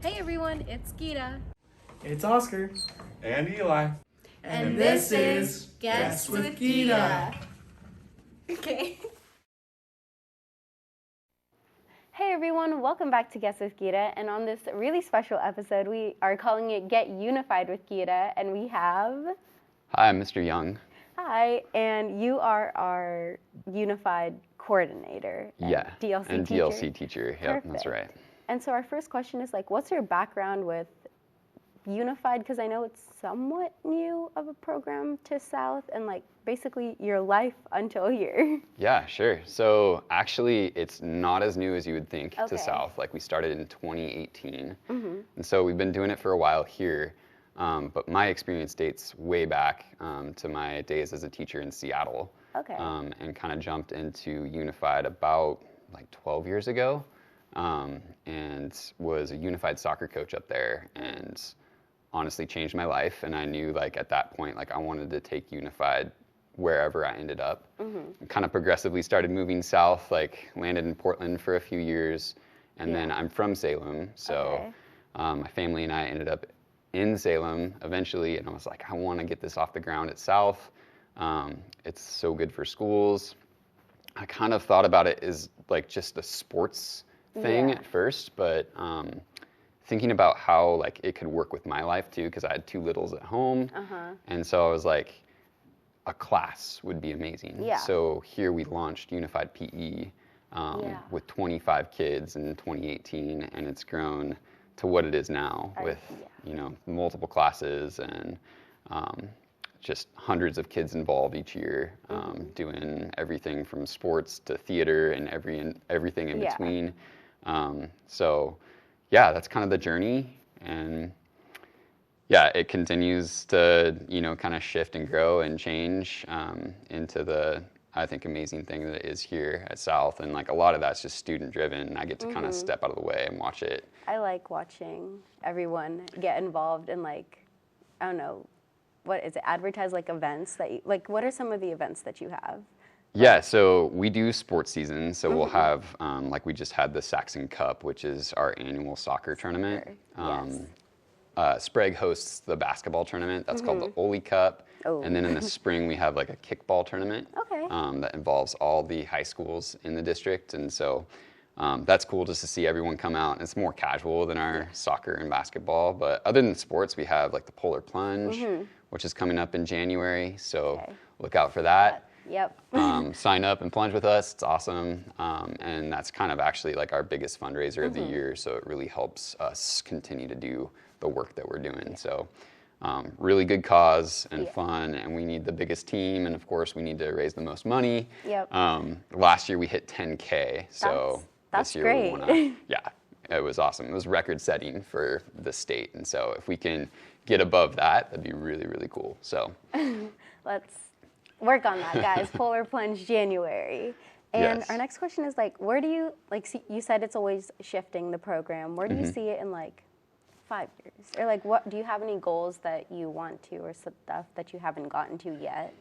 Hey everyone, it's Geeta. It's Oscar. And Eli. And this is Guests with Geeta. Okay. Hey everyone, welcome back to Guests with Geeta, and on this really special episode, we are calling it Get Unified with Geeta, and we have... Hi, I'm Mr. Young. Hi, and you are our Unified Coordinator. Yeah, DLC and teacher. DLC teacher, yep, that's right. And so our first question is, what's your background with Unified? Because I know it's somewhat new of a program to South, and basically your life until here. Yeah, sure. So actually, it's not as new as you would think Okay. to South. We started in 2018, Mm-hmm. and so we've been doing it for a while here. But my experience dates way back to my days as a teacher in Seattle. Okay. And kind of jumped into Unified about 12 years ago, and was a Unified soccer coach up there, and honestly changed my life. And I knew at that point I wanted to take Unified wherever I ended up. Mm-hmm. Kind of progressively started moving south, landed in Portland for a few years, and then I'm from Salem, so Okay. My family and I ended up in Salem eventually, and I was like, I want to get this off the ground at South. It's so good for schools. I kind of thought about it as just a sports thing Yeah. at first, but thinking about how it could work with my life too, because I had two littles at home, and so I was like, a class would be amazing. Yeah. So here we launched Unified PE with 25 kids in 2018, and it's grown to what it is now with multiple classes and just hundreds of kids involved each year, doing everything from sports to theater and everything in between. So yeah, that's kind of the journey, and yeah, it continues to kind of shift and grow and change into the, I think, amazing thing that it is here at South. And a lot of that's just student driven. I get to kind of step out of the way and watch it. I like watching everyone get involved in I don't know, what is it, advertise events that you, what are some of the events that you have? Yeah, so we do sports season. So we'll have, we just had the Saxon Cup, which is our annual soccer tournament. Yes. Sprague hosts the basketball tournament. That's called the Ole Cup. Oh. And then in the spring, we have a kickball tournament Okay. that involves all the high schools in the district. And so that's cool just to see everyone come out. It's more casual than our soccer and basketball. But other than sports, we have the Polar Plunge, which is coming up in January. So look out for that. Yep. Sign up and plunge with us. It's awesome. And that's kind of actually our biggest fundraiser of the year. So it really helps us continue to do the work that we're doing. So really good cause and fun, and we need the biggest team, and of course we need to raise the most money. Yep. Last year we hit 10K, so that's this year great. we want to, yeah, it was awesome. It was record setting for the state, and so if we can get above that, that'd be really, really cool. So Let's work on that, guys. Polar Plunge January. And Yes. our next question is where do you, you said it's always shifting the program. Where do you see it in 5 years? Or what, do you have any goals that you want to, or stuff that you haven't gotten to yet?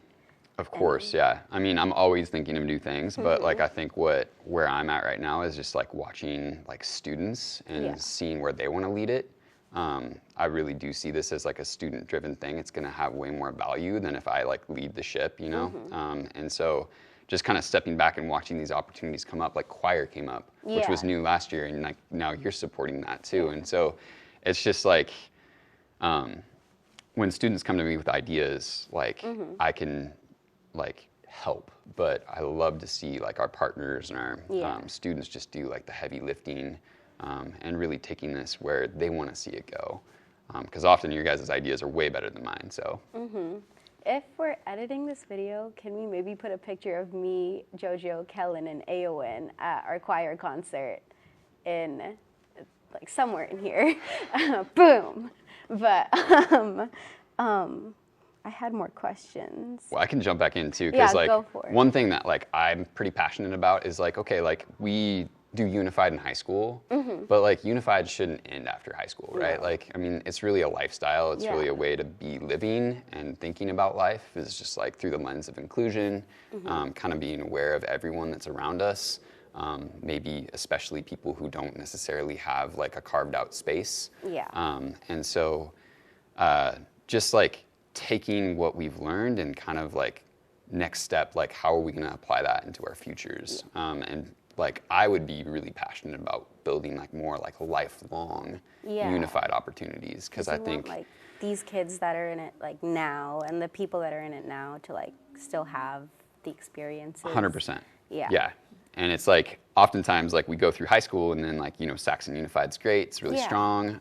of course, yeah. I mean, I'm always thinking of new things, but I think where I'm at right now is just watching students and seeing where they want to lead it. I really do see this as a student-driven thing. It's going to have way more value than if I lead the ship, and so just kind of stepping back and watching these opportunities come up, choir came up, which was new last year, and now you're supporting that too. And so it's just when students come to me with ideas, I can help, but I love to see our partners and our students just do the heavy lifting and really taking this where they want to see it go. Because often your guys' ideas are way better than mine. So. If we're editing this video, can we maybe put a picture of me, Jojo, Kellen, and Aowen at our choir concert in somewhere in here? Boom. But I had more questions. Well, I can jump back in too, because go for it. one thing that I'm pretty passionate about is okay, we do Unified in high school, but Unified shouldn't end after high school, right? I mean, it's really a lifestyle. It's really a way to be living and thinking about life is just through the lens of inclusion, kind of being aware of everyone that's around us. maybe especially people who don't necessarily have like a carved out space. Yeah. And so just like taking what we've learned and kind of like next step, like how are we going to apply that into our futures? And like I would be really passionate about building like more like lifelong unified opportunities, because I think like these kids that are in it like now and the people that are in it now to like still have the experiences. 100%. Yeah. And it's like oftentimes like we go through high school and then like, you know, Saxon Unified's great, it's really strong,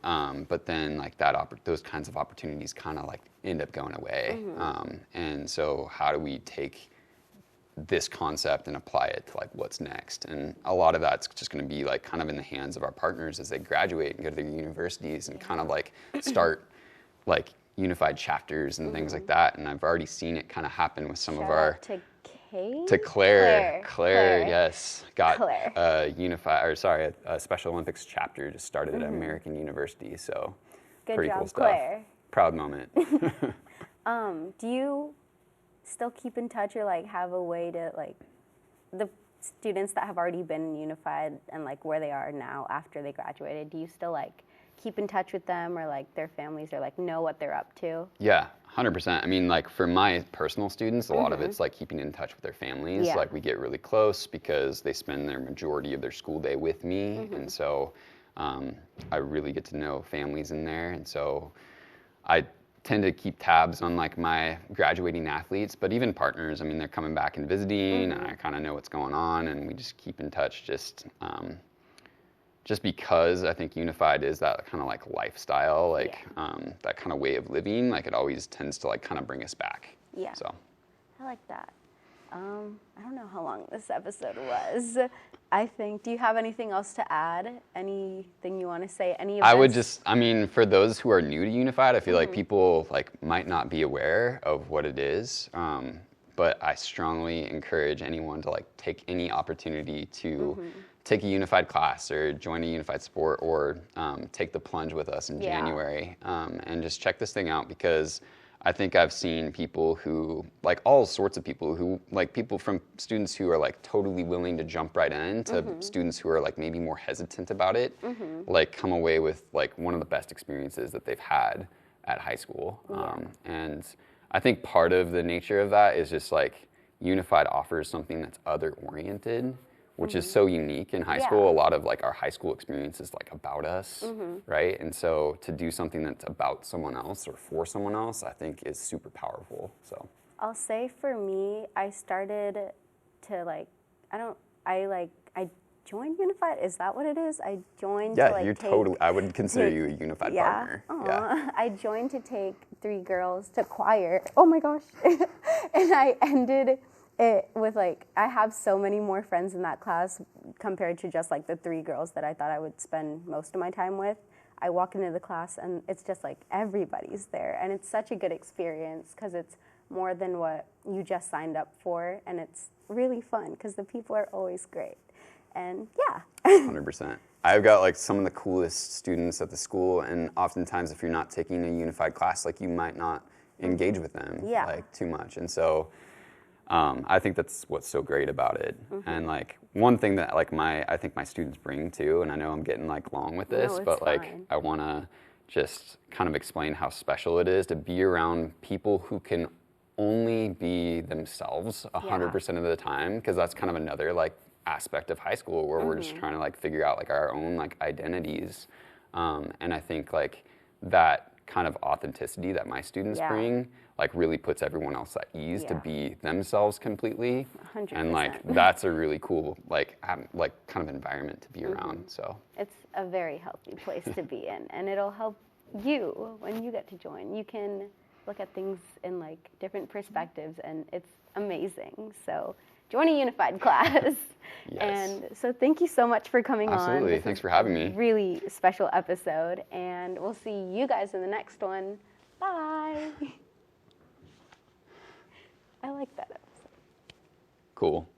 but then like those kinds of opportunities kind of like end up going away. And so how do we take this concept and apply it to like what's next? And a lot of that's just going to be like kind of in the hands of our partners as they graduate and go to their universities and kind of like start like unified chapters and things like that. And I've already seen it kind of happen with some of our to Claire, yes, got a Special Olympics chapter just started at American University, so pretty cool stuff. Claire. Proud moment. Do you still keep in touch or like have a way to like the students that have already been unified and like where they are now after they graduated? Do you still like keep in touch with them or like their families or like know what they're up to? Yeah, 100%. I mean, like for my personal students, a lot of it's like keeping in touch with their families. Yeah. Like we get really close because they spend their majority of their school day with me. And so I really get to know families in there. And so I tend to keep tabs on like my graduating athletes, but even partners. I mean, they're coming back and visiting and I kind of know what's going on and we just keep in touch just because I think unified is that kind of like lifestyle, like that kind of way of living, like it always tends to like kind of bring us back. Yeah. So I like that. I don't know how long this episode was. I think, do you have anything else to add? Anything you want to say? Any events? I mean, for those who are new to unified, I feel like people like might not be aware of what it is. But I strongly encourage anyone to like take any opportunity to take a unified class or join a unified sport or take the plunge with us in January and just check this thing out, because I think I've seen people who, like all sorts of people who, like people from students who are like totally willing to jump right in to students who are like maybe more hesitant about it, like come away with like one of the best experiences that they've had at high school. And I think part of the nature of that is just like unified offers something that's other oriented, which is so unique in high school. A lot of like our high school experience is like about us, right? And so to do something that's about someone else or for someone else, I think is super powerful. So I'll say for me, I started to like, I joined Unified. Is that what it is? I joined to like you're totally, I would consider you a unified partner. Yeah. I joined to take 3 girls to choir. Oh my gosh. And I ended it with like, I have so many more friends in that class compared to just like the 3 girls that I thought I would spend most of my time with. I walk into the class and it's just like everybody's there, and it's such a good experience because it's more than what you just signed up for, and it's really fun because the people are always great. And 100%. I've got like some of the coolest students at the school, and oftentimes if you're not taking a unified class, like you might not engage with them like too much. And so I think that's what's so great about it. And like one thing that like I think my students bring too, and I know I'm getting like long with this, but like I want to just kind of explain how special it is to be around people who can only be themselves 100% of the time, because that's kind of another like aspect of high school where we're just trying to like figure out like our own like identities. And I think like that kind of authenticity that my students bring like really puts everyone else at ease to be themselves completely. 100%. And like that's a really cool like kind of environment to be around. So it's a very healthy place to be in, and it'll help you when you get to join. You can look at things in like different perspectives, and it's amazing. So join a unified class. And so thank you so much for coming on. Absolutely. Thanks for having me. Really special episode, and we'll see you guys in the next one. Bye. I like that episode. Cool.